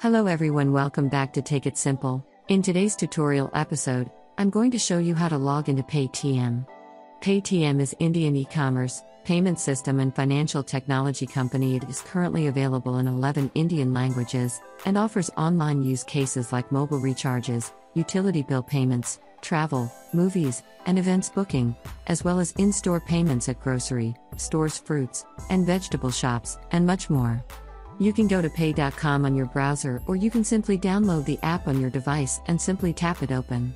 Hello everyone, welcome back to Take It Simple. In today's tutorial episode, I'm going to show you how to log into Paytm. Paytm is Indian e-commerce, payment system and financial technology company. It is currently available in 11 Indian languages, and offers online use cases like mobile recharges, utility bill payments, travel, movies, and events booking, as well as in-store payments at grocery, stores, fruits, and vegetable shops, and much more. You can go to pay.com on your browser, or you can simply download the app on your device and simply tap it open.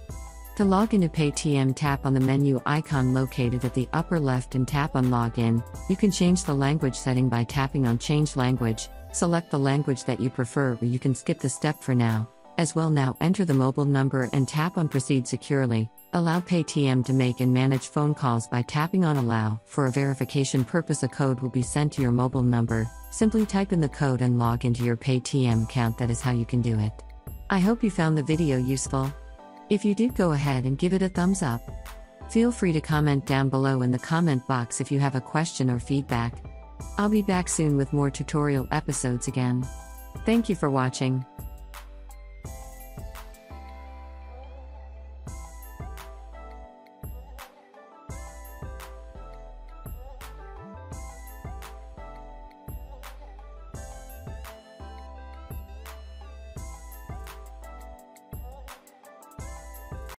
To log into Paytm, tap on the menu icon located at the upper left and tap on Login. You can change the language setting by tapping on Change Language, select the language that you prefer, or you can skip the step for now. As well, now enter the mobile number and tap on Proceed securely. Allow Paytm to make and manage phone calls by tapping on Allow. For a verification purpose, a code will be sent to your mobile number. Simply type in the code and log into your Paytm account. That is how you can do it. I hope you found the video useful. If you did, go ahead and give it a thumbs up. Feel free to comment down below in the comment box if you have a question or feedback. I'll be back soon with more tutorial episodes again. Thank you for watching.